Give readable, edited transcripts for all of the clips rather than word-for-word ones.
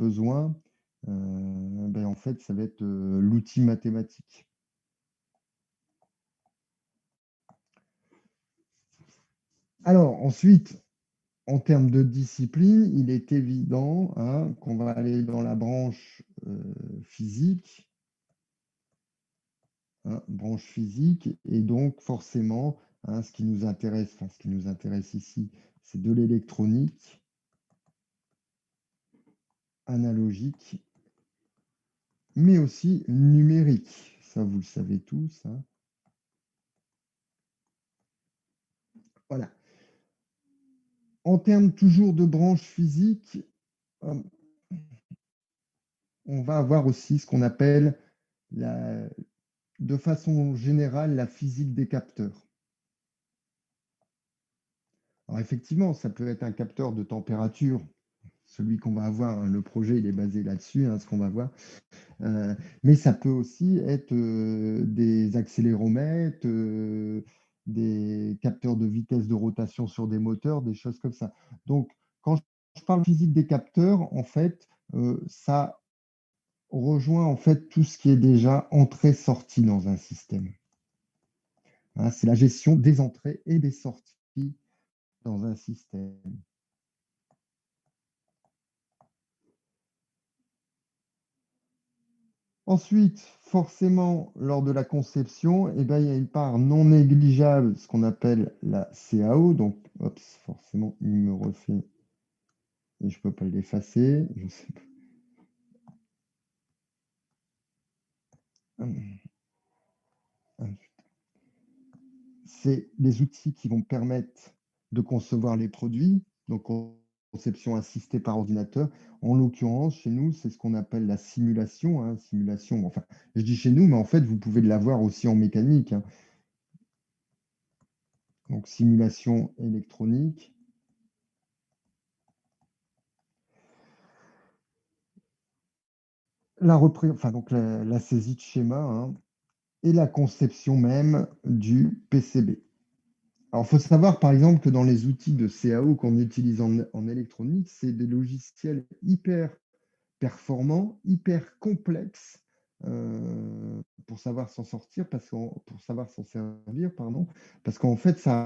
besoin, en fait, ça va être l'outil mathématique. Alors, ensuite, en termes de discipline, il est évident hein, qu'on va aller dans la branche physique, hein, branche physique, et donc forcément, hein, ce qui nous intéresse ici, c'est de l'électronique, analogique, mais aussi numérique. Ça, vous le savez tous. Hein. Voilà. En termes toujours de branche physique, euh, on va avoir aussi ce qu'on appelle, de façon générale, la physique des capteurs. Alors effectivement, ça peut être un capteur de température, celui qu'on va avoir, hein, le projet il est basé là-dessus, hein, ce qu'on va voir. Mais ça peut aussi être des accéléromètres, des capteurs de vitesse de rotation sur des moteurs, des choses comme ça. Donc, quand je parle physique des capteurs, en fait, ça rejoint en fait tout ce qui est déjà entrée-sortie dans un système. Hein, c'est la gestion des entrées et des sorties dans un système. Ensuite, forcément, lors de la conception, il y a une part non négligeable, ce qu'on appelle la CAO. Donc, forcément, il me refait et je ne peux pas l'effacer. Je sais pas. C'est les outils qui vont permettre de concevoir les produits, donc conception assistée par ordinateur. En l'occurrence, chez nous, c'est ce qu'on appelle la simulation. Hein, simulation, enfin, je dis chez nous, mais en fait, vous pouvez l'avoir aussi en mécanique. Hein. Donc, simulation électronique. La saisie de schéma hein, et la conception même du PCB. Alors, il faut savoir, par exemple, que dans les outils de CAO qu'on utilise en électronique, c'est des logiciels hyper performants, hyper complexes pour savoir s'en sortir, pour savoir s'en servir, pardon, parce qu'en fait, ça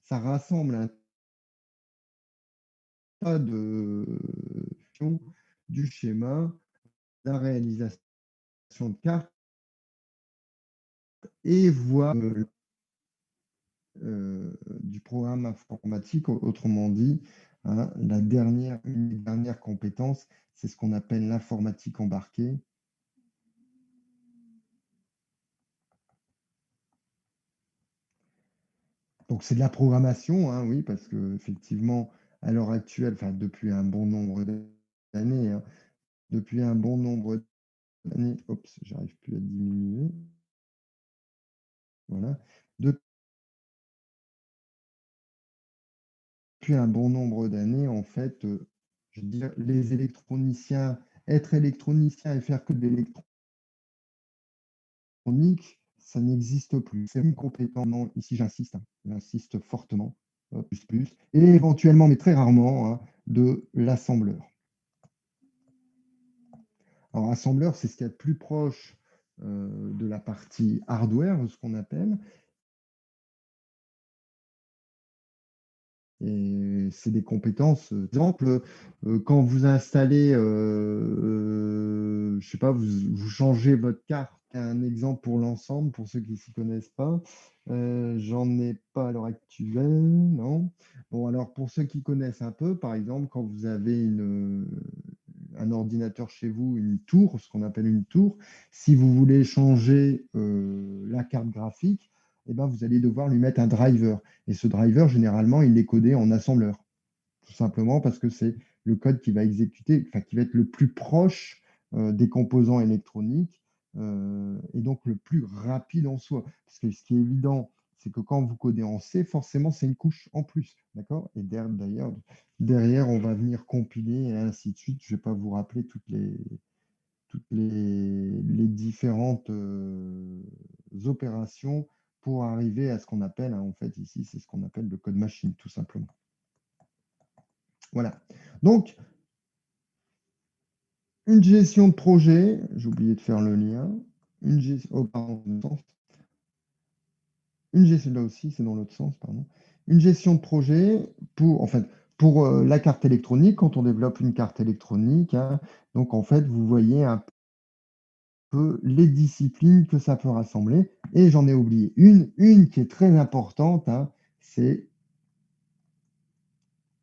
rassemble un tas de du schéma, la réalisation de cartes et voire du programme informatique, autrement dit, hein, une des dernières compétences, c'est ce qu'on appelle l'informatique embarquée. Donc c'est de la programmation, hein, oui, parce que effectivement, à l'heure actuelle, enfin depuis un bon nombre d'années, hein, depuis un bon nombre d'années, j'arrive plus à diminuer, voilà. Depuis un bon nombre d'années, en fait, je veux dire, les électroniciens, être électronicien et faire que de l'électronique, ça n'existe plus. C'est une compétence, non, ici j'insiste fortement, et éventuellement, mais très rarement, hein, de l'assembleur. Alors, assembleur, c'est ce qu'il y a de plus proche de la partie hardware, ce qu'on appelle. Et c'est des compétences. Par exemple, quand vous installez, je sais pas, vous changez votre carte. Un exemple pour l'ensemble, pour ceux qui ne s'y connaissent pas. J'en ai pas à l'heure actuelle, non. Bon, alors pour ceux qui connaissent un peu, par exemple, quand vous avez un ordinateur chez vous, une tour, ce qu'on appelle une tour, si vous voulez changer la carte graphique, eh ben, vous allez devoir lui mettre un driver. Et ce driver, généralement, il est codé en assembleur. Tout simplement parce que c'est le code qui va exécuter, enfin, qui va être le plus proche des composants électroniques et donc le plus rapide en soi. Parce que ce qui est évident, c'est que quand vous codez en C, forcément, c'est une couche en plus. D'accord? Et d'ailleurs, derrière, on va venir compiler et ainsi de suite. Je ne vais pas vous rappeler toutes les différentes opérations pour arriver à ce qu'on appelle, hein, en fait, ici, c'est ce qu'on appelle le code machine, tout simplement. Voilà. Donc, une gestion de projet, j'ai oublié de faire le lien. Oh, pardon, une gestion, là aussi, c'est dans l'autre sens, pardon. Une gestion de projet pour, en fait, pour la carte électronique, quand on développe une carte électronique, hein, donc en fait, vous voyez un peu les disciplines que ça peut rassembler. Et j'en ai oublié une qui est très importante, hein, c'est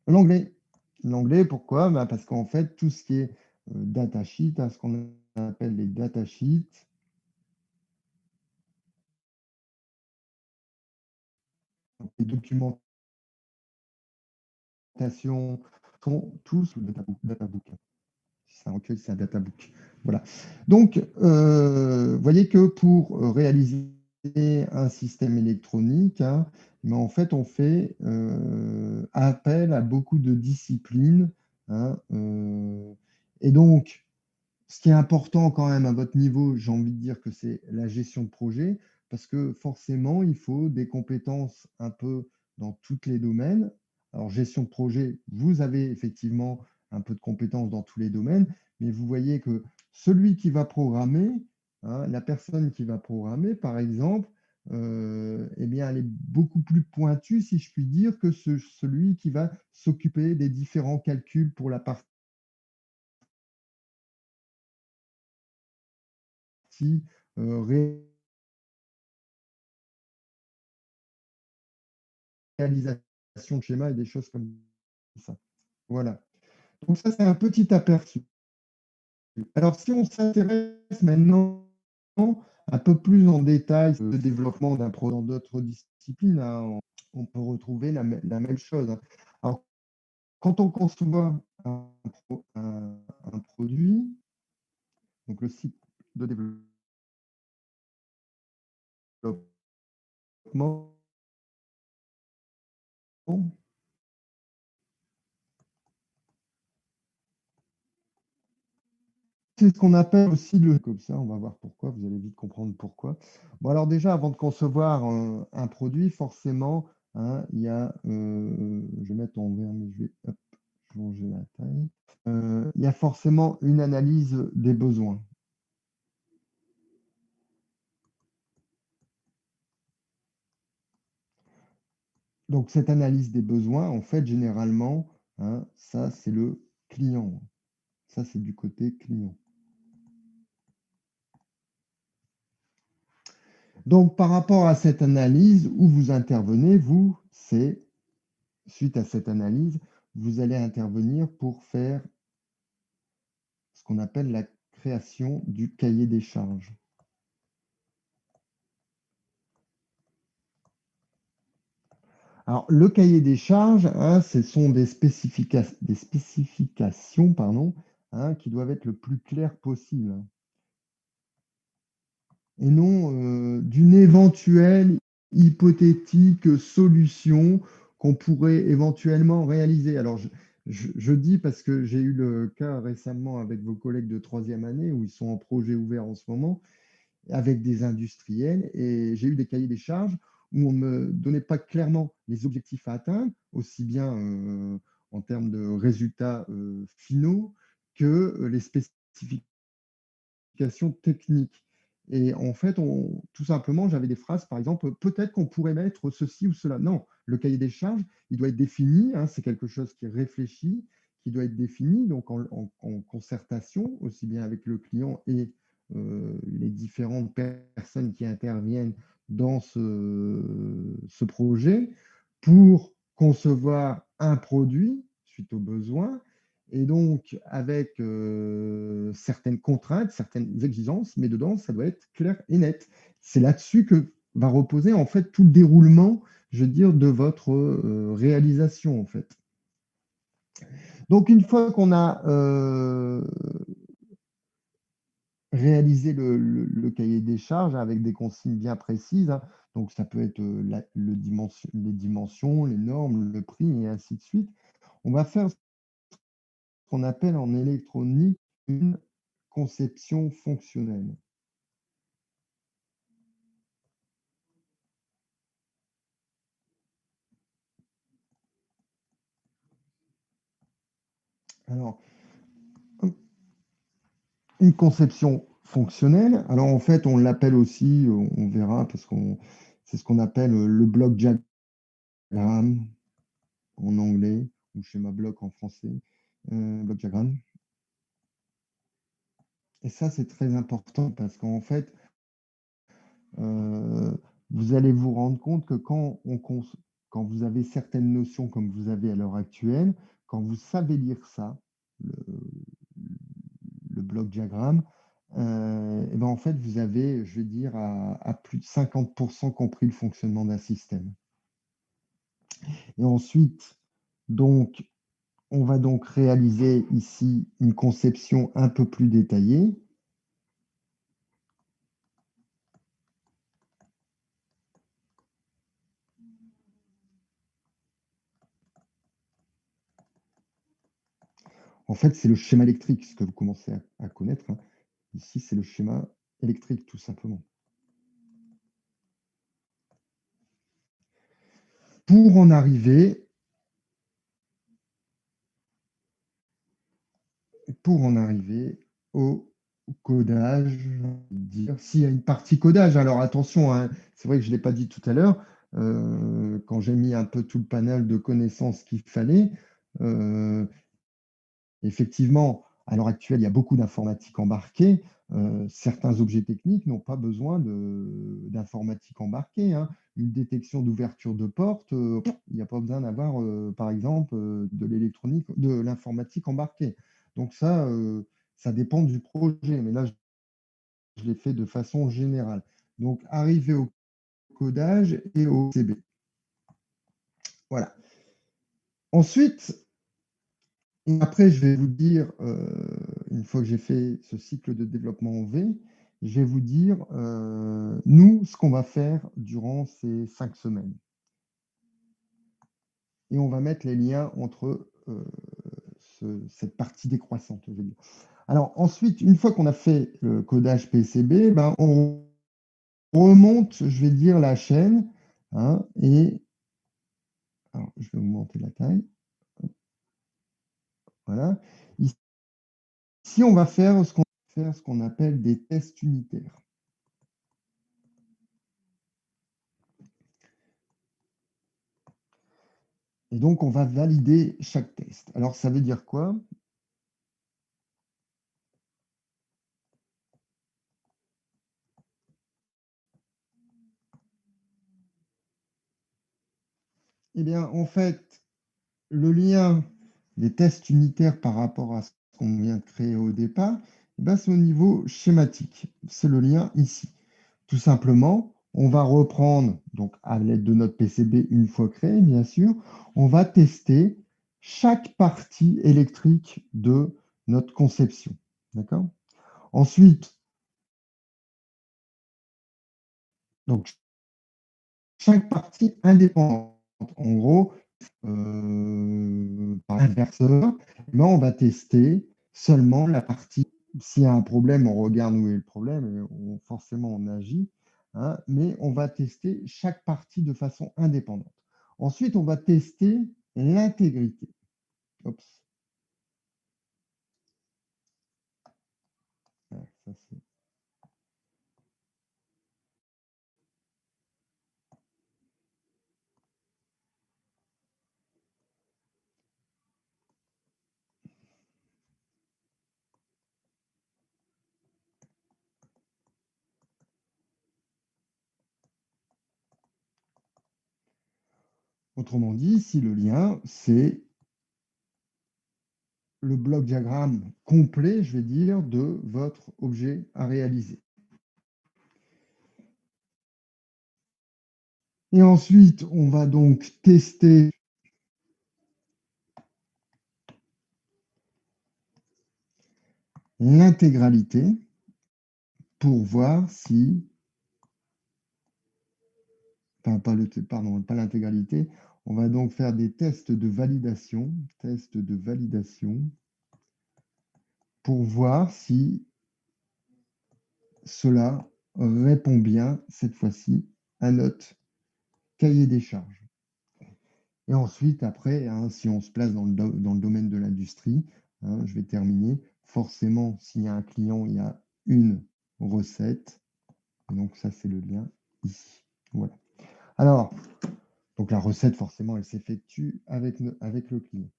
l'anglais. L'anglais, pourquoi? Bah, parce qu'en fait, tout ce qui est datasheet, hein, ce qu'on appelle les datasheets, les documentations sont tous databook. Si c'est un recueil, c'est un databook. Voilà. Donc, vous voyez que pour réaliser un système électronique, hein, mais en fait, on fait appel à beaucoup de disciplines, hein, et donc, ce qui est important quand même à votre niveau, j'ai envie de dire que c'est la gestion de projet, parce que forcément, il faut des compétences un peu dans tous les domaines. Alors, gestion de projet, vous avez effectivement un peu de compétences dans tous les domaines, mais vous voyez que celui qui va programmer, hein, la personne qui va programmer, par exemple, eh bien, elle est beaucoup plus pointue, si je puis dire, que celui qui va s'occuper des différents calculs pour la partie réalisation de schémas et des choses comme ça. Voilà. Donc ça, c'est un petit aperçu. Alors, si on s'intéresse maintenant un peu plus en détail au développement d'un produit dans d'autres disciplines, hein, on peut retrouver la même chose, hein. Alors, quand on conçoit un produit, donc le cycle de développement, c'est ce qu'on appelle aussi le comme ça, on va voir pourquoi, vous allez vite comprendre pourquoi. Bon, alors déjà, avant de concevoir un produit, forcément, hein, il y a, je vais mettre en vert, mais je vais hop, changer la taille. Il y a forcément une analyse des besoins. Donc, cette analyse des besoins, en fait, généralement, hein, ça, c'est le client. Ça, c'est du côté client. Donc, par rapport à cette analyse, où vous intervenez, vous, c'est suite à cette analyse, vous allez intervenir pour faire ce qu'on appelle la création du cahier des charges. Alors, le cahier des charges, hein, ce sont des spécifications, pardon, hein, qui doivent être le plus claires possible, hein, et non d'une éventuelle hypothétique solution qu'on pourrait éventuellement réaliser. Alors, je dis parce que j'ai eu le cas récemment avec vos collègues de troisième année où ils sont en projet ouvert en ce moment avec des industriels et j'ai eu des cahiers des charges où on ne me donnait pas clairement les objectifs à atteindre, aussi bien en termes de résultats finaux que les spécifications techniques. Et en fait, tout simplement, j'avais des phrases, par exemple, peut-être qu'on pourrait mettre ceci ou cela. Non, le cahier des charges, il doit être défini, hein, c'est quelque chose qui est réfléchi, qui doit être défini, donc en concertation, aussi bien avec le client et les différentes personnes qui interviennent dans ce projet pour concevoir un produit suite aux besoins et donc avec certaines contraintes, certaines exigences, mais dedans, ça doit être clair et net. C'est là-dessus que va reposer en fait tout le déroulement, je veux dire, de votre réalisation en fait. Donc une fois qu'on a réalisé le cahier des charges avec des consignes bien précises, hein, donc ça peut être les dimensions, les normes, le prix et ainsi de suite, on va faire ce qu'on appelle en électronique une conception fonctionnelle. Alors, une conception fonctionnelle, alors en fait, on l'appelle aussi, on verra, parce qu'on c'est ce qu'on appelle le bloc diagramme en anglais, ou schéma bloc en français, bloc diagramme. Et ça, c'est très important parce qu'en fait, euh, vous allez vous rendre compte que quand vous avez certaines notions comme vous avez à l'heure actuelle, quand vous savez lire ça, le, le bloc diagramme, et ben en fait, vous avez, je vais dire, à plus de 50% compris le fonctionnement d'un système. Et ensuite, donc, on va donc réaliser ici une conception un peu plus détaillée. En fait, c'est le schéma électrique, ce que vous commencez à connaître, hein. Ici, c'est le schéma électrique, tout simplement. Pour en arriver, au codage, dire s'il y a une partie codage. Alors attention, hein, c'est vrai que je ne l'ai pas dit tout à l'heure, quand j'ai mis un peu tout le panel de connaissances qu'il fallait, euh, effectivement, à l'heure actuelle, il y a beaucoup d'informatique embarquée. Certains objets techniques n'ont pas besoin d'informatique embarquée, hein. Une détection d'ouverture de porte, il n'y a pas besoin d'avoir, par exemple, de l'électronique, de l'informatique embarquée. Donc ça dépend du projet, mais là, je l'ai fait de façon générale. Donc, arriver au codage et au CB. Voilà. Ensuite, et après, je vais vous dire, une fois que j'ai fait ce cycle de développement en V, je vais vous dire, nous, ce qu'on va faire durant ces 5 semaines. Et on va mettre les liens entre cette partie décroissante, je vais dire. Alors ensuite, une fois qu'on a fait le codage PCB, ben, on remonte, je vais dire, la chaîne, hein, et alors, je vais augmenter la taille. Voilà. Ici, on va faire ce qu'on appelle des tests unitaires. Et donc, on va valider chaque test. Alors, ça veut dire quoi? Eh bien, en fait, le lien des tests unitaires par rapport à ce qu'on vient de créer au départ, eh ben, c'est au niveau schématique. C'est le lien ici. Tout simplement, on va reprendre, donc à l'aide de notre PCB une fois créé, bien sûr, on va tester chaque partie électrique de notre conception. D'accord? Ensuite, donc chaque partie indépendante. En gros, par inverseur, eh ben, on va tester seulement la partie. S'il y a un problème, on regarde où est le problème et forcément on agit, hein, mais on va tester chaque partie de façon indépendante. Ensuite, on va tester l'intégrité. Oups. Ah, ça, autrement dit, si le lien, c'est le bloc diagramme complet, je vais dire, de votre objet à réaliser. Et ensuite, on va donc tester l'intégralité pour voir si, enfin pardon, pas l'intégralité, on va donc faire des tests de validation pour voir si cela répond bien cette fois-ci à notre cahier des charges. Et ensuite, après, hein, si on se place dans le domaine de l'industrie, hein, je vais terminer. Forcément, s'il y a un client, il y a une recette. Et donc ça, c'est le lien ici. Voilà. Alors, donc la recette, forcément, elle s'effectue avec le client.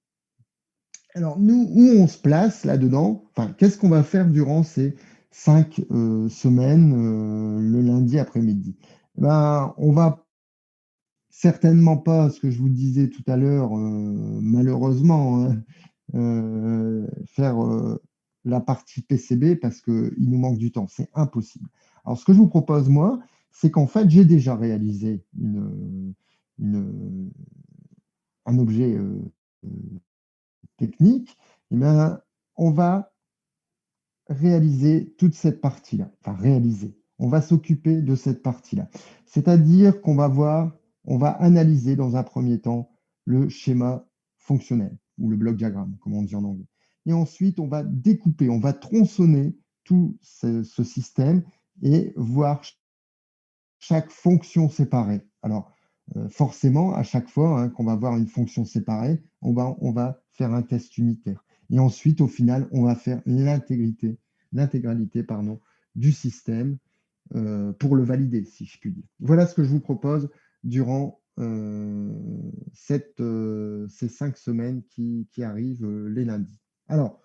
Alors, nous, où on se place là-dedans? Enfin, qu'est-ce qu'on va faire durant ces 5 semaines, le lundi après-midi? Eh ben, on va certainement pas, ce que je vous disais tout à l'heure, malheureusement, hein, faire la partie PCB parce qu'il nous manque du temps. C'est impossible. Alors, ce que je vous propose, moi, c'est qu'en fait, j'ai déjà réalisé une- un objet technique. Eh bien, on va réaliser toute cette partie-là. Enfin, réaliser. On va s'occuper de cette partie-là. C'est-à-dire qu'on va voir, on va analyser dans un premier temps le schéma fonctionnel ou le bloc diagramme, comme on dit en anglais. Et ensuite, on va découper, on va tronçonner tout ce système et voir chaque fonction séparée. Alors, forcément, à chaque fois hein, qu'on va voir une fonction séparée, on va faire un test unitaire. Et ensuite, au final, on va faire l'intégralité pardon, du système pour le valider, si je puis dire. Voilà ce que je vous propose durant ces 5 semaines qui arrivent les lundis. Alors,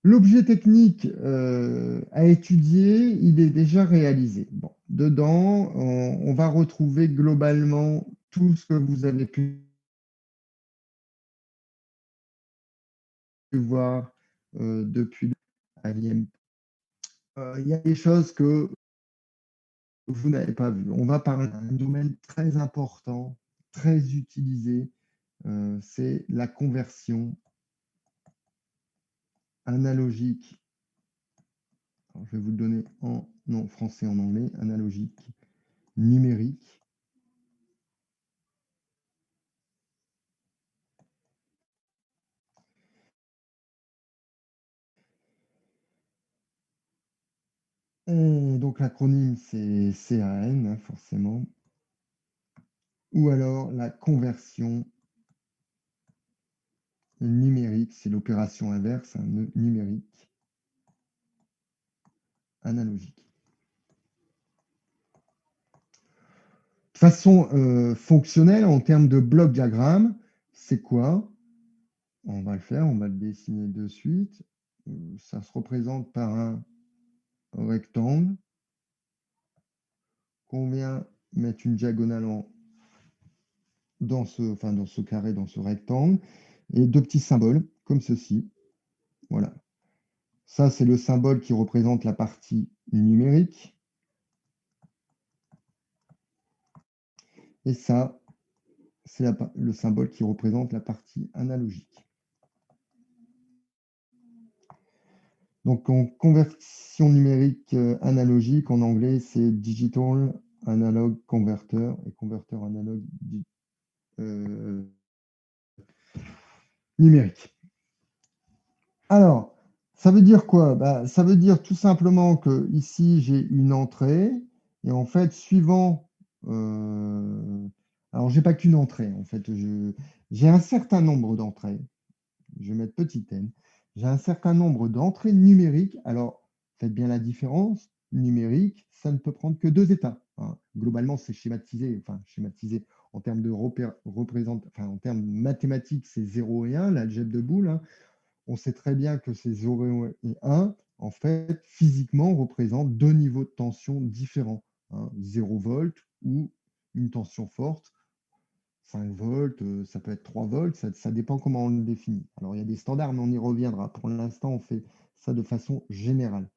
l'objet technique à étudier, il est déjà réalisé. Bon, dedans, on va retrouver globalement tout ce que vous avez pu voir depuis l'IM. Il y a des choses que vous n'avez pas vues. On va parler d'un domaine très important, très utilisé, c'est la conversion analogique. Alors, je vais vous le donner en français et en anglais, analogique numérique. Et donc l'acronyme, c'est CAN, hein, forcément. Ou alors la conversion numérique, c'est l'opération inverse, hein, numérique, analogique. De façon fonctionnelle, en termes de bloc diagramme, c'est quoi? On va le faire, on va le dessiner de suite. Ça se représente par un rectangle qu'on vient mettre une diagonale dans ce carré, dans ce rectangle, et deux petits symboles, comme ceci. Voilà. Ça, c'est le symbole qui représente la partie numérique. Et ça, c'est le symbole qui représente la partie analogique. Donc, en conversion numérique analogique, en anglais, c'est Digital Analog Converter et converteur analogue euh, numérique. Alors, ça veut dire quoi? Bah, ça veut dire tout simplement que ici, j'ai une entrée et en fait, suivant... alors, j'ai pas qu'une entrée, en fait. J'ai un certain nombre d'entrées. Je vais mettre petit n. J'ai un certain nombre d'entrées numériques. Alors, faites bien la différence. Numérique, ça ne peut prendre que deux états, hein. Globalement, c'est schématisé, enfin schématisé en termes de en termes mathématiques, c'est 0 et 1, l'algèbre de Boole, hein. On sait très bien que ces 0 et 1, en fait, physiquement, représentent deux niveaux de tension différents, hein, 0 volts ou une tension forte, 5 volts, ça peut être 3 volts, ça dépend comment on le définit. Alors, il y a des standards, mais on y reviendra. Pour l'instant, on fait ça de façon générale.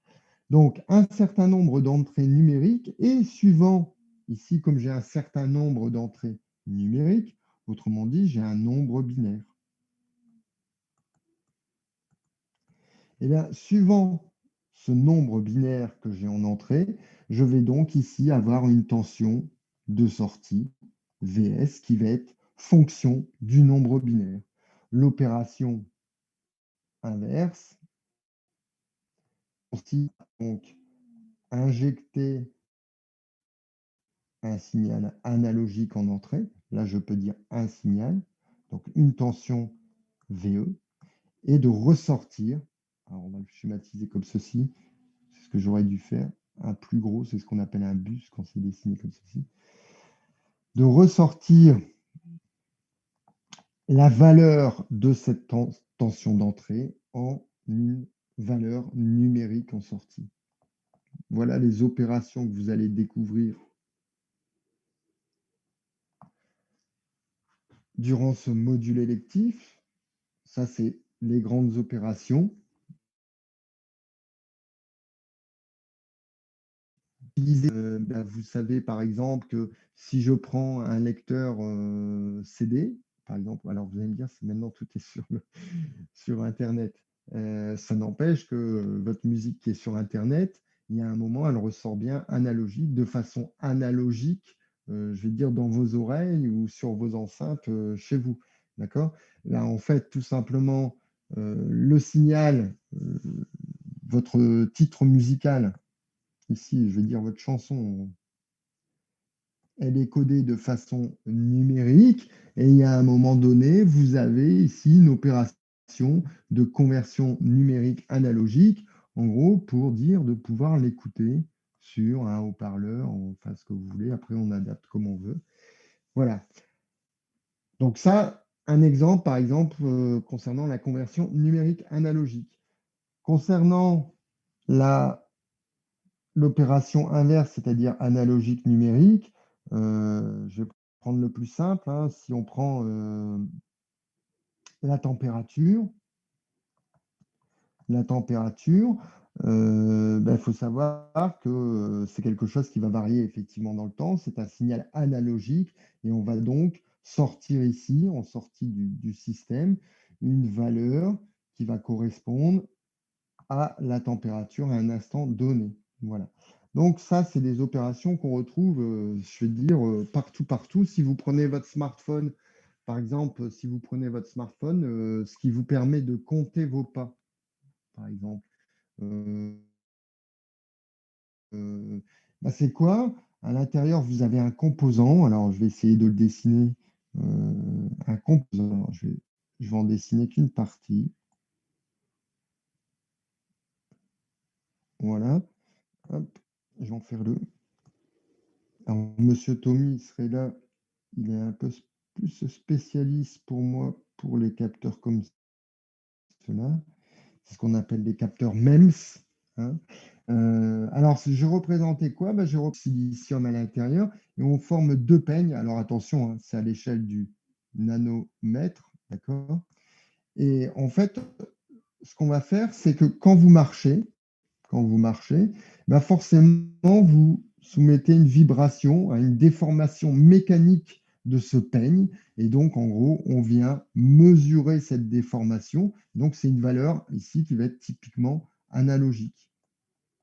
Donc, un certain nombre d'entrées numériques et suivant, ici, comme j'ai un certain nombre d'entrées numériques, autrement dit, j'ai un nombre binaire. Eh bien, suivant ce nombre binaire que j'ai en entrée, je vais donc ici avoir une tension de sortie, Vs, qui va être fonction du nombre binaire. L'opération inverse, donc injecter un signal analogique en entrée, là je peux dire un signal, donc une tension VE, et de ressortir. Alors, on va le schématiser comme ceci. C'est ce que j'aurais dû faire. Un plus gros, c'est ce qu'on appelle un bus quand c'est dessiné comme ceci. De ressortir la valeur de cette tension d'entrée en une valeur numérique en sortie. Voilà les opérations que vous allez découvrir durant ce module électif. Ça, c'est les grandes opérations. Vous savez par exemple que si je prends un lecteur CD, par exemple, alors vous allez me dire, maintenant tout est sur Internet. Ça n'empêche que votre musique qui est sur Internet, il y a un moment, elle ressort bien analogique, de façon analogique, je vais dire dans vos oreilles ou sur vos enceintes chez vous. D'accord? Là, en fait, tout simplement, le signal, votre titre musical, ici, je vais dire votre chanson, elle est codée de façon numérique et il y a un moment donné, vous avez ici une opération de conversion numérique analogique, en gros, pour dire de pouvoir l'écouter sur un haut-parleur, enfin ce que vous voulez, après on adapte comme on veut. Voilà. Donc ça, un exemple, par exemple, concernant la conversion numérique analogique. Concernant la l'opération inverse, c'est-à-dire analogique numérique, je vais prendre le plus simple, hein. Si on prend la température, il faut savoir que c'est quelque chose qui va varier effectivement dans le temps. C'est un signal analogique et on va donc sortir ici, en sortie du système, une valeur qui va correspondre à la température à un instant donné. Voilà. Donc ça, c'est des opérations qu'on retrouve, je vais dire, partout, partout. Si vous prenez votre smartphone, par exemple, si vous prenez votre smartphone, ce qui vous permet de compter vos pas, par exemple, euh, c'est quoi? À l'intérieur, vous avez un composant. Alors, je vais essayer de le dessiner. Un composant. Alors, je vais en dessiner qu'une partie. Voilà. Hop, je vais en faire deux. Alors, Monsieur Tommy serait là. Il est un peu plus spécialiste pour moi pour les capteurs comme cela. C'est ce qu'on appelle des capteurs MEMS, hein. Alors, je représentais quoi? Je représente silicium à l'intérieur et on forme deux peignes. Alors, attention, hein, c'est à l'échelle du nanomètre, d'accord? Et en fait, ce qu'on va faire, c'est que quand vous marchez, forcément, vous soumettez une vibration à une déformation mécanique de ce peigne. Et donc, en gros, on vient mesurer cette déformation. Donc, c'est une valeur ici qui va être typiquement analogique.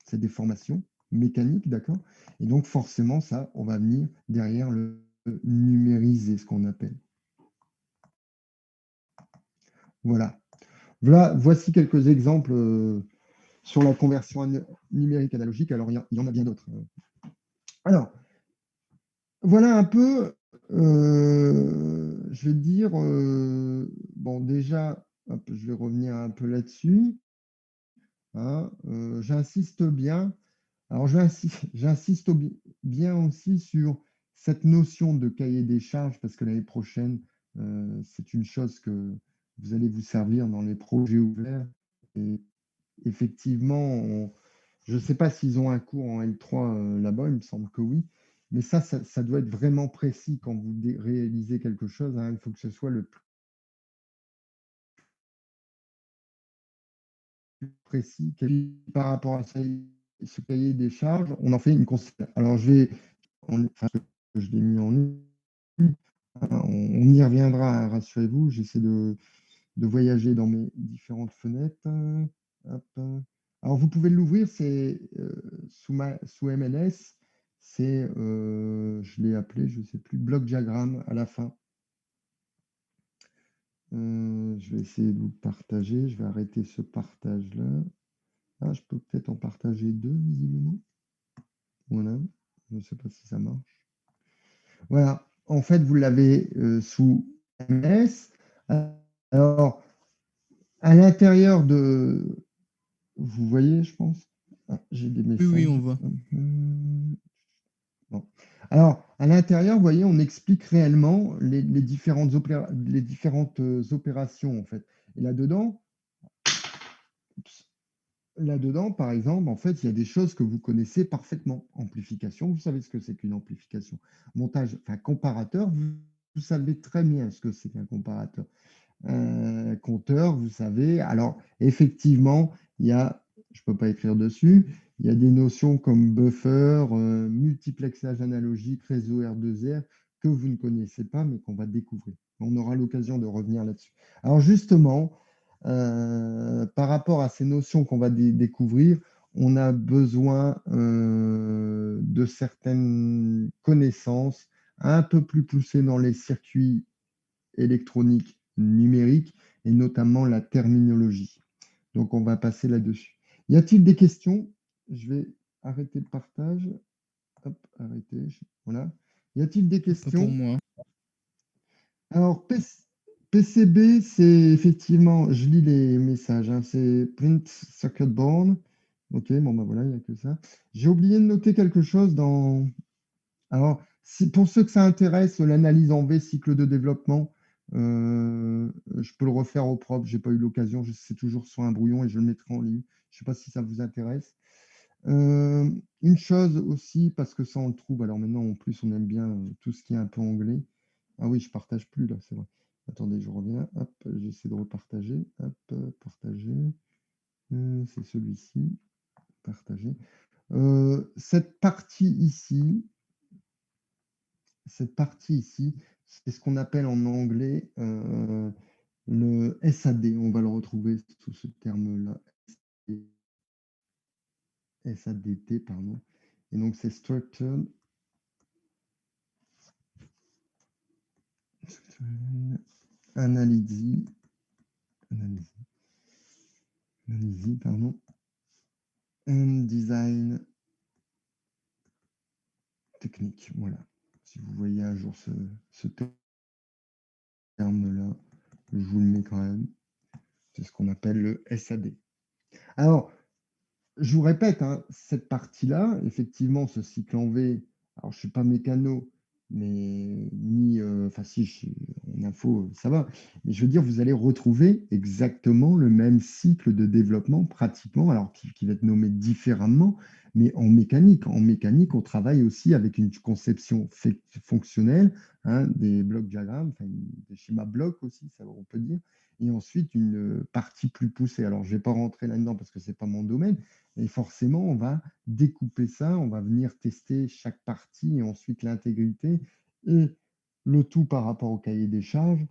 Cette déformation mécanique, d'accord? Et donc, forcément, ça, on va venir derrière le numériser, ce qu'on appelle. Voilà. Voici quelques exemples sur la conversion numérique analogique. Alors, il y en a bien d'autres. Alors, voilà un peu, je vais dire, bon déjà, hop, je vais revenir un peu là-dessus, hein, j'insiste bien. Alors j'insiste bien aussi sur cette notion de cahier des charges parce que l'année prochaine, c'est une chose que vous allez vous servir dans les projets ouverts et effectivement, je ne sais pas s'ils ont un cours en L3 là-bas, il me semble que oui. Mais ça doit être vraiment précis quand vous réalisez quelque chose, hein. Il faut que ce soit le plus précis. Par rapport à ce cahier des charges, on en fait une consigne. Alors, enfin, je l'ai mis en ligne. On y reviendra, hein, rassurez-vous. J'essaie de voyager dans mes différentes fenêtres. Hop. Alors, vous pouvez l'ouvrir, c'est sous MLS, c'est, je l'ai appelé, je ne sais plus, bloc diagramme à la fin. Je vais essayer de vous le partager. Je vais arrêter ce partage-là. Ah, je peux peut-être en partager deux, visiblement. Voilà. Je ne sais pas si ça marche. Voilà. En fait, vous l'avez sous MS. Alors, À l'intérieur de... Vous voyez, je pense? Ah, j'ai des Oui, oui, on messages. voit. Bon. Alors, à l'intérieur, vous voyez, on explique réellement les différentes opérations, en fait. Et là-dedans, là-dedans, par exemple, en fait, il y a des choses que vous connaissez parfaitement. Amplification, vous savez ce que c'est qu'une amplification. Montage, enfin, comparateur, vous savez très bien ce que c'est qu'un comparateur. Compteur, vous savez. Alors, effectivement, il y a, je ne peux pas écrire dessus, il y a des notions comme buffer, multiplexage analogique, réseau R2R, que vous ne connaissez pas, mais qu'on va découvrir. On aura l'occasion de revenir là-dessus. Alors, justement, par rapport à ces notions qu'on va découvrir, on a besoin de certaines connaissances un peu plus poussées dans les circuits électronique numérique et notamment la terminologie. Donc, on va passer là-dessus. Y a-t-il des questions? Je vais arrêter le partage. Hop, arrêter. Voilà. Y a-t-il des Pas pour questions? moi. Alors, PCB, c'est effectivement, je lis les messages, hein, c'est Print Circuit Board. Ok, bon, ben voilà, il n'y a que ça. J'ai oublié de noter quelque chose dans, alors, pour ceux que ça intéresse, l'analyse en V, cycle de développement, je peux le refaire au propre, j'ai pas eu l'occasion, c'est toujours sur un brouillon et je le mettrai en ligne. Je sais pas si ça vous intéresse. Euh, une chose aussi, parce que ça on le trouve, alors maintenant en plus on aime bien tout ce qui est un peu anglais. Ah oui, je partage plus là, c'est vrai. Attendez, je reviens. Hop, j'essaie de repartager. Hop, partager. C'est celui-ci. Partager. Cette partie ici, cette partie ici, c'est ce qu'on appelle en anglais le SAD. On va le retrouver sous ce terme-là. SADT, pardon. Et donc, c'est Structured Analysis, analysis, analysis, pardon, and Design Technique. Voilà. Si vous voyez un jour ce terme-là, je vous le mets quand même. C'est ce qu'on appelle le SAD. Alors, je vous répète, hein, cette partie-là, effectivement, ce cycle en V, alors je ne suis pas mécano, mais ni, enfin si, en info, ça va, mais je veux dire, vous allez retrouver exactement le même cycle de développement, pratiquement, alors qui va être nommé différemment, mais en mécanique. En mécanique, on travaille aussi avec une conception fonctionnelle, hein, des blocs diagrammes, enfin, des schémas blocs aussi, ça on peut dire, et ensuite une partie plus poussée. Alors, je ne vais pas rentrer là-dedans parce que ce n'est pas mon domaine, et forcément, on va découper ça, on va venir tester chaque partie et ensuite l'intégrité et le tout par rapport au cahier des charges.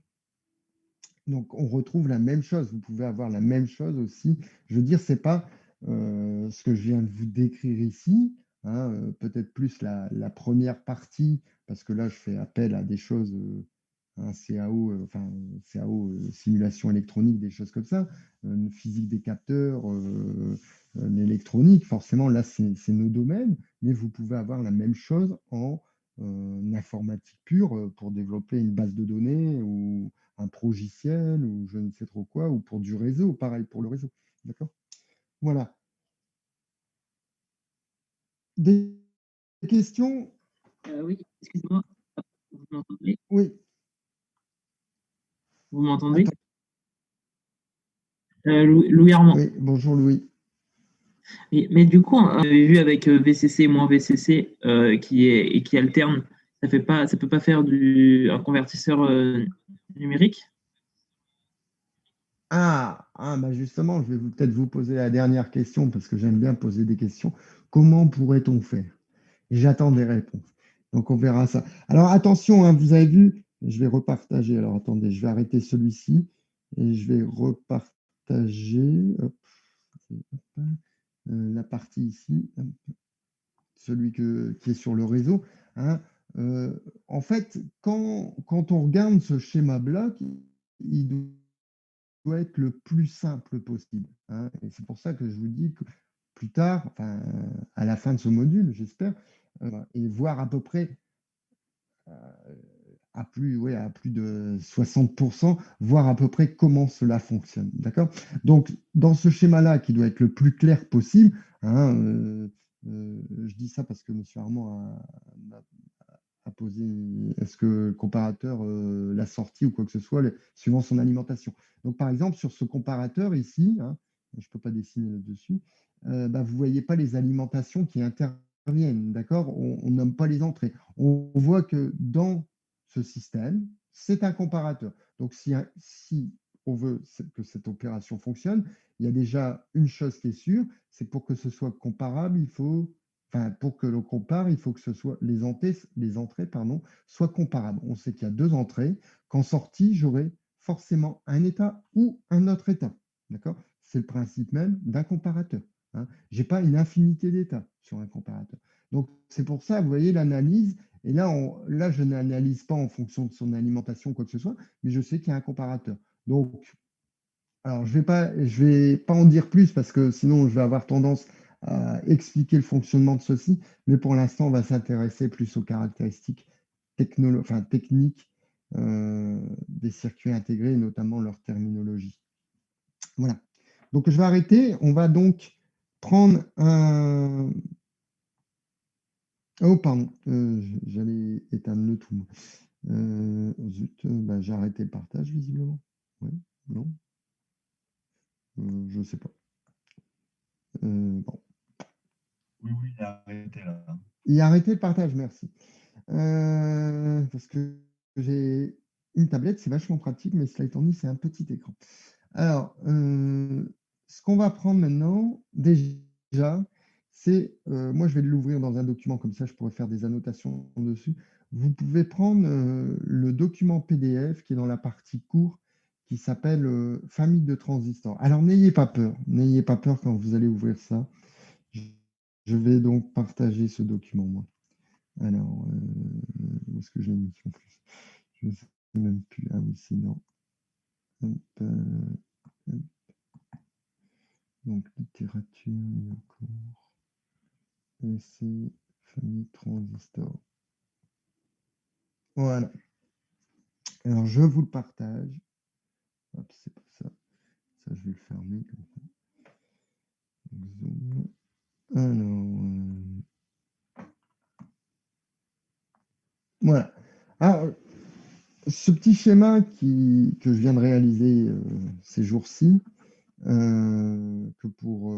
Donc, on retrouve la même chose. Vous pouvez avoir la même chose aussi. Je veux dire, c'est pas ce que je viens de vous décrire ici, hein, peut-être plus la première partie, parce que là, je fais appel à des choses, un CAO, enfin, CAO, simulation électronique, des choses comme ça, physique des capteurs, l'électronique. Forcément, là, c'est nos domaines, mais vous pouvez avoir la même chose en informatique pure pour développer une base de données ou un progiciel ou je ne sais trop quoi, ou pour du réseau, pareil pour le réseau. D'accord? Voilà. Des questions? Oui, excusez-moi, vous m'entendez? Oui. Vous m'entendez? Attends. Louis Armand. Oui, bonjour Louis. Mais du coup, on avait vu avec VCC et moins VCC qui alterne, ça peut pas faire un convertisseur numérique? Bah justement, je vais peut-être vous poser la dernière question parce que j'aime bien poser des questions. Comment pourrait-on faire? Et j'attends des réponses. Donc on verra ça. Alors attention, hein, vous avez vu, je vais repartager. Alors attendez, je vais arrêter celui-ci et je vais repartager. Hop, hop, la partie ici, celui qui est sur le réseau, hein. En fait, quand on regarde ce schéma bloc, il doit être le plus simple possible, hein. Et c'est pour ça que je vous dis que plus tard, enfin, à la fin de ce module, j'espère, et voir à peu près ouais, à plus de 60%, voir à peu près comment cela fonctionne. D'accord? Donc, dans ce schéma-là, qui doit être le plus clair possible, hein, je dis ça parce que M. Armand a posé, est-ce que le comparateur l'a sorti ou quoi que ce soit, suivant son alimentation. Donc, par exemple, sur ce comparateur ici, hein, je ne peux pas dessiner là-dessus, bah, vous ne voyez pas les alimentations qui interviennent, d'accord? On nomme pas les entrées. On voit que dans ce système, c'est un comparateur. Donc, si on veut que cette opération fonctionne, il y a déjà une chose qui est sûre, c'est que pour que ce soit comparable, enfin, pour que l'on compare, il faut que les entrées, pardon, soient comparables. On sait qu'il y a deux entrées, qu'en sortie, j'aurai forcément un état ou un autre état. D'accord? C'est le principe même d'un comparateur. Hein. Je n'ai pas une infinité d'états sur un comparateur. Donc, c'est pour ça, vous voyez l'analyse. Et là, je n'analyse pas en fonction de son alimentation ou quoi que ce soit, mais je sais qu'il y a un comparateur. Donc, alors, je vais pas en dire plus parce que sinon, je vais avoir tendance à expliquer le fonctionnement de ceci. Mais pour l'instant, on va s'intéresser plus aux caractéristiques techniques des circuits intégrés, et notamment leur terminologie. Voilà. Donc, je vais arrêter. On va donc prendre un. Oh, pardon. J'allais éteindre le tout. Zut, bah, j'ai arrêté le partage, visiblement. Oui, non, je ne sais pas. Bon. Oui, oui, il a arrêté là. Il a arrêté le partage, merci. Parce que j'ai une tablette, c'est vachement pratique, mais cela étant dit, c'est un petit écran. Alors, ce qu'on va prendre maintenant, déjà, c'est, moi je vais l'ouvrir dans un document, comme ça je pourrais faire des annotations dessus. Vous pouvez prendre le document PDF qui est dans la partie cours, qui s'appelle Famille de transistors. Alors n'ayez pas peur quand vous allez ouvrir ça. Je vais donc partager ce document, moi. Alors, où est-ce que je l'ai mis en plus? Je ne sais même plus. Ah oui, c'est non. Hop, hop. Donc, littérature, cours, essai, famille, transistor. Voilà. Alors, je vous le partage. Hop, c'est pas ça. Ça, je vais le fermer comme ça. Donc, zoom. Alors, voilà. Alors, ce petit schéma que je viens de réaliser ces jours-ci, que pour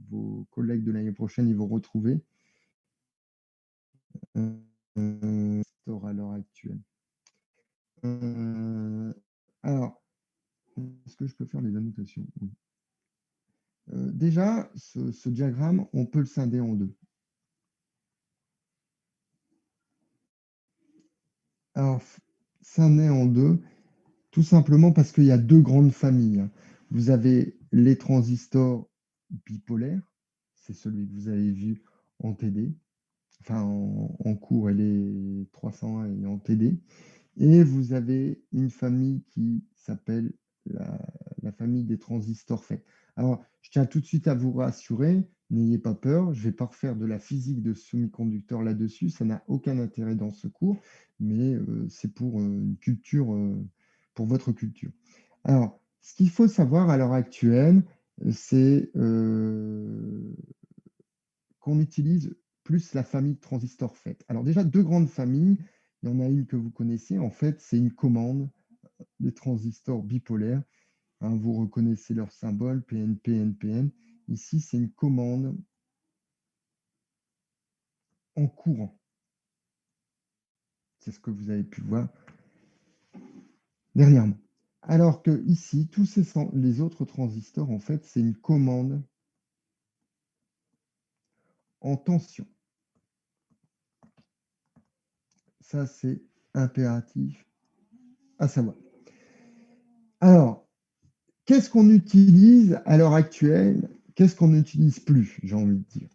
vos collègues de l'année prochaine, ils vont retrouver à l'heure actuelle. Alors, est-ce que je peux faire les annotations? Oui. Déjà, ce diagramme, on peut le scinder en deux. Alors, scinder en deux, tout simplement parce qu'il y a deux grandes familles. Hein. Vous avez les transistors bipolaires, c'est celui que vous avez vu en TD, enfin en cours, elle est 301 et en TD. Et vous avez une famille qui s'appelle la famille des transistors FET. Alors, je tiens tout de suite à vous rassurer, n'ayez pas peur, je ne vais pas refaire de la physique de semi-conducteurs là-dessus, ça n'a aucun intérêt dans ce cours, mais c'est pour une culture, pour votre culture. Alors, ce qu'il faut savoir à l'heure actuelle, c'est qu'on utilise plus la famille de transistors FET. Alors déjà, deux grandes familles, il y en a une que vous connaissez, en fait, c'est une commande des transistors bipolaires. Hein, vous reconnaissez leur symbole, PNP, NPN. Ici, c'est une commande en courant. C'est ce que vous avez pu voir dernièrement. Alors que ici, les autres transistors, en fait, c'est une commande en tension. Ça, c'est impératif à savoir. Alors, qu'est-ce qu'on utilise à l'heure actuelle? Qu'est-ce qu'on n'utilise plus, j'ai envie de dire?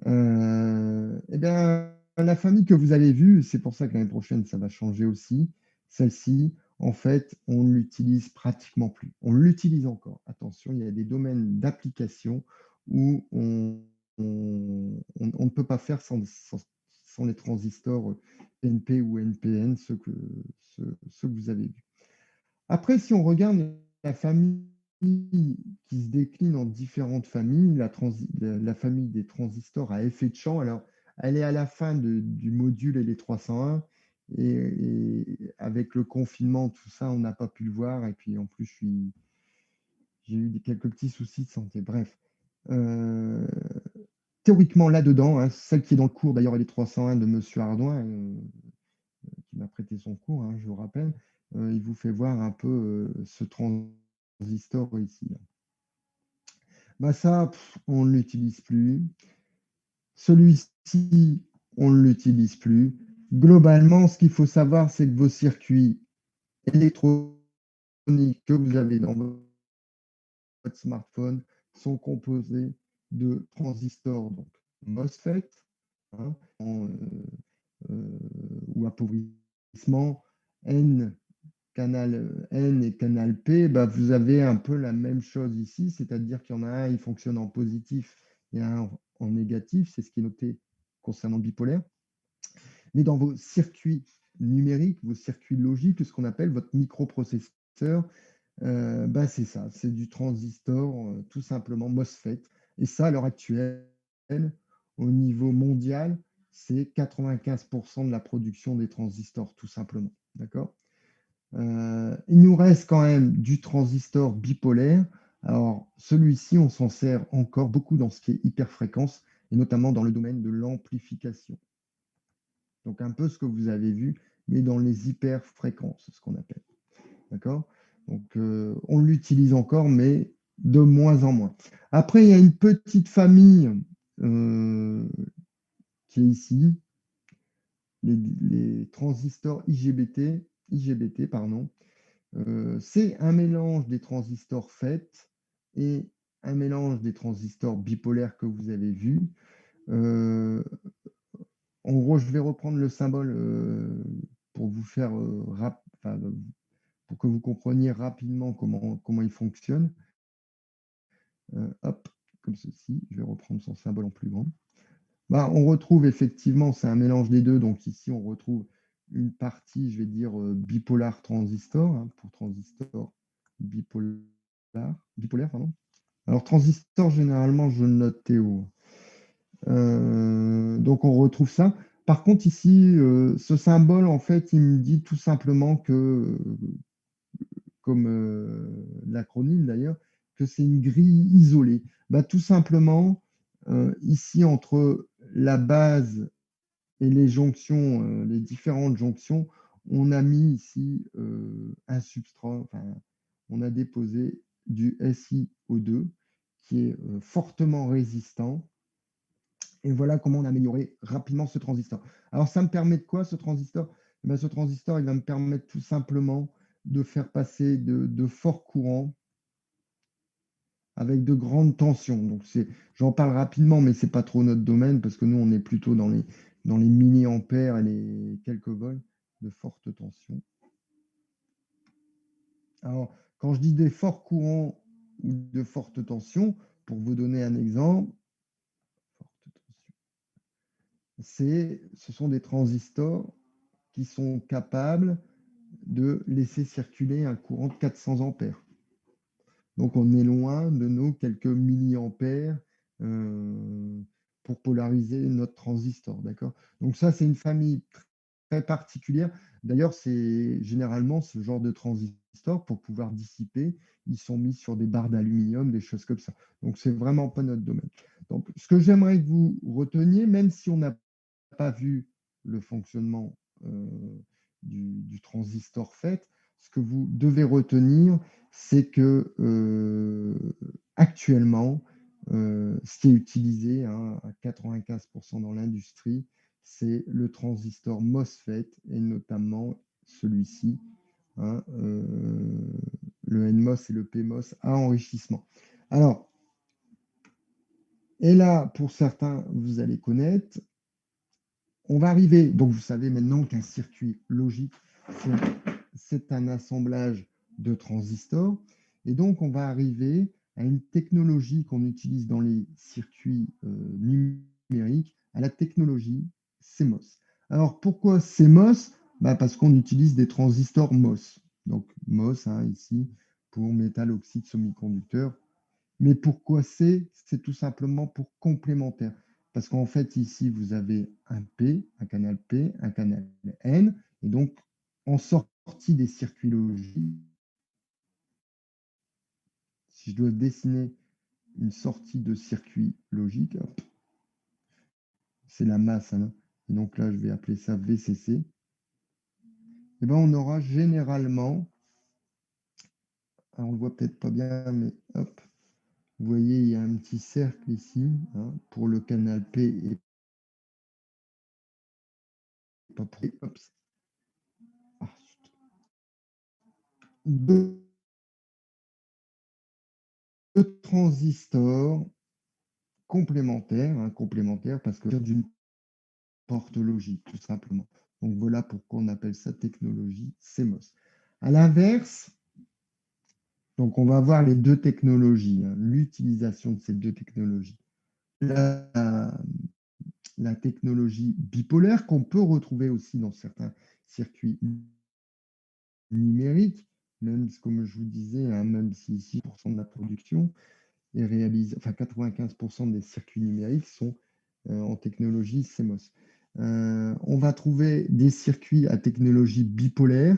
Eh bien, la famille que vous avez vue, c'est pour ça que l'année prochaine, ça va changer aussi. Celle-ci, en fait, on ne l'utilise pratiquement plus. On l'utilise encore. Attention, il y a des domaines d'application où on ne peut pas faire sont les transistors PNP ou NPN, ceux que vous avez vus. Après, si on regarde la famille qui se décline en différentes familles, la famille des transistors à effet de champ, alors elle est à la fin du module LE301 et avec le confinement, tout ça, on n'a pas pu le voir. Et puis en plus, j'ai eu quelques petits soucis de santé. Bref. Euh, Théoriquement, là-dedans, hein, celle qui est dans le cours, d'ailleurs, LE301 de Monsieur Ardouin, qui m'a prêté son cours, hein, je vous rappelle, il vous fait voir un peu ce transistor ici. Là. Bah ça, on ne l'utilise plus. Celui-ci, on ne l'utilise plus. Globalement, ce qu'il faut savoir, c'est que vos circuits électroniques que vous avez dans votre smartphone sont composés de transistors, donc MOSFET, hein, ou appauvrissement, canal N et canal P, bah, vous avez un peu la même chose ici, c'est-à-dire qu'il y en a un, il fonctionne en positif et un en négatif, c'est ce qui est noté concernant le bipolaire. Mais dans vos circuits numériques, vos circuits logiques, ce qu'on appelle votre microprocesseur, bah, c'est ça, c'est du transistor, tout simplement MOSFET. Et ça, à l'heure actuelle, au niveau mondial, c'est 95% de la production des transistors, tout simplement. D'accord? Il nous reste quand même du transistor bipolaire. Alors, celui-ci, on s'en sert encore beaucoup dans ce qui est hyperfréquence, et notamment dans le domaine de l'amplification. Donc, un peu ce que vous avez vu, mais dans les hyperfréquences, ce qu'on appelle. D'accord? Donc, on l'utilise encore, mais de moins en moins. Après, il y a une petite famille qui est ici, les transistors IGBT, pardon. C'est un mélange des transistors FET et un mélange des transistors bipolaires que vous avez vus. En gros, je vais reprendre le symbole pour vous faire pour que vous compreniez rapidement comment il fonctionne. Hop, comme ceci. Je vais reprendre son symbole en plus grand. Bah, on retrouve effectivement, c'est un mélange des deux. Donc ici, on retrouve une partie, je vais dire, bipolar transistor, hein, pour transistor bipolaire, pardon. Alors, transistor, généralement, je le note Théo. Donc, on retrouve ça. Par contre, ici, ce symbole, en fait, il me dit tout simplement que, comme l'acronyme d'ailleurs, que c'est une grille isolée. Bah, tout simplement, ici, entre la base et les jonctions, les différentes jonctions, on a mis ici un substrat, enfin, on a déposé du SiO2 qui est fortement résistant. Et voilà comment on a amélioré rapidement ce transistor. Alors, ça me permet de quoi, ce transistor? Eh bien, ce transistor, il va me permettre tout simplement de faire passer de forts courants avec de grandes tensions. Donc, j'en parle rapidement, mais ce n'est pas trop notre domaine parce que nous, on est plutôt dans les milliampères et les quelques volts de forte tension. Alors, quand je dis des forts courants ou de forte tension, pour vous donner un exemple, ce sont des transistors qui sont capables de laisser circuler un courant de 400 ampères. Donc, on est loin de nos quelques milliampères pour polariser notre transistor. D'accord? Donc, ça, c'est une famille très particulière. D'ailleurs, c'est généralement ce genre de transistors, pour pouvoir dissiper, ils sont mis sur des barres d'aluminium, des choses comme ça. Donc, c'est vraiment pas notre domaine. Donc, ce que j'aimerais que vous reteniez, même si on n'a pas vu le fonctionnement du transistor FET, ce que vous devez retenir, c'est que actuellement, ce qui est utilisé hein, à 95% dans l'industrie, c'est le transistor MOSFET et notamment celui-ci, hein, le NMOS et le PMOS à enrichissement. Alors, et là, pour certains, vous allez connaître, on va arriver, donc vous savez maintenant qu'un circuit logique, c'est un assemblage de transistors. Et donc, on va arriver à une technologie qu'on utilise dans les circuits numériques, à la technologie CMOS. Alors, pourquoi CMOS? Parce qu'on utilise des transistors MOS. Donc, MOS, hein, ici, pour métal oxyde semi-conducteur. Mais pourquoi C? C'est tout simplement pour complémentaire. Parce qu'en fait, ici, vous avez un P, un canal P, un canal N. Et donc, en sortie des circuits logiques, si je dois dessiner une sortie de circuit logique, hop, c'est la masse, hein. Et donc là, je vais appeler ça VCC. Et ben, on aura généralement, alors on ne le voit peut-être pas bien, mais hop, vous voyez, il y a un petit cercle ici, hein, pour le canal P et pas pour. Hop. Ah, deux transistors complémentaires, hein, complémentaires parce que d'une porte logique, tout simplement. Donc voilà pourquoi on appelle ça technologie CMOS. À l'inverse, donc on va voir les deux technologies, hein, l'utilisation de ces deux technologies. La technologie bipolaire qu'on peut retrouver aussi dans certains circuits numériques, même comme je vous disais, hein, même si 6% de la production est réalisée, enfin 95% des circuits numériques sont en technologie CMOS. On va trouver des circuits à technologie bipolaire,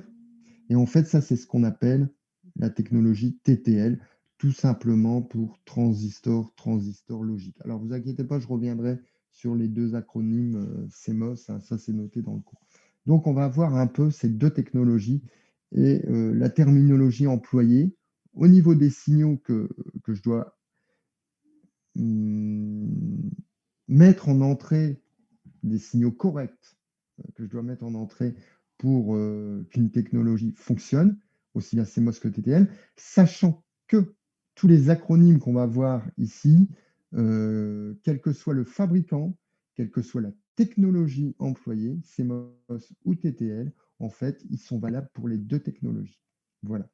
et en fait, ça, c'est ce qu'on appelle la technologie TTL, tout simplement pour transistor logique. Alors, vous inquiétez pas, je reviendrai sur les deux acronymes CMOS, hein, ça c'est noté dans le cours. Donc, on va voir un peu ces deux technologies et la terminologie employée au niveau des signaux que je dois mettre en entrée, des signaux corrects que je dois mettre en entrée pour qu'une technologie fonctionne, aussi bien CMOS que TTL, sachant que tous les acronymes qu'on va voir ici, quel que soit le fabricant, quelle que soit la technologie employée, CMOS ou TTL, en fait, ils sont valables pour les deux technologies. Voilà.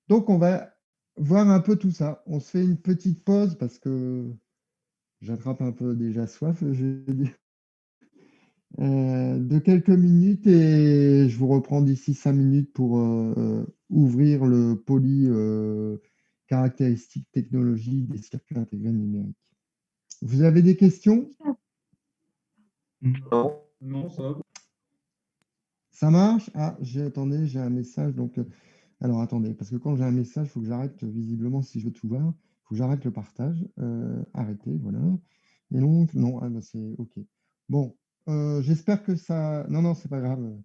Donc, on va voir un peu tout ça. On se fait une petite pause parce que j'attrape un peu déjà soif, de quelques minutes et je vous reprends d'ici 5 minutes pour ouvrir le poly caractéristiques technologie des circuits intégrés numériques. Vous avez des questions? Non, non, ça va. Ça marche? Ah, attendez, j'ai un message. Donc, alors attendez, parce que quand j'ai un message, il faut que j'arrête visiblement si je veux tout voir. Il faut que j'arrête le partage. Arrêter, voilà. Et donc, non, ah, bah, c'est OK. Bon, j'espère que ça. Non, non, c'est pas grave.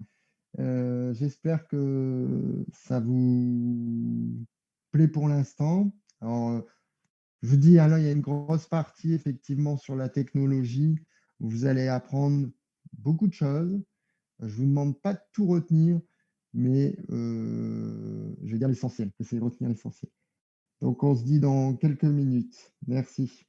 J'espère que ça vous plaît pour l'instant. Alors, je vous dis, hein, là, il y a une grosse partie effectivement sur la technologie où vous allez apprendre beaucoup de choses. Je ne vous demande pas de tout retenir, mais je vais dire l'essentiel. Essayez de retenir l'essentiel. Donc, on se dit dans quelques minutes. Merci.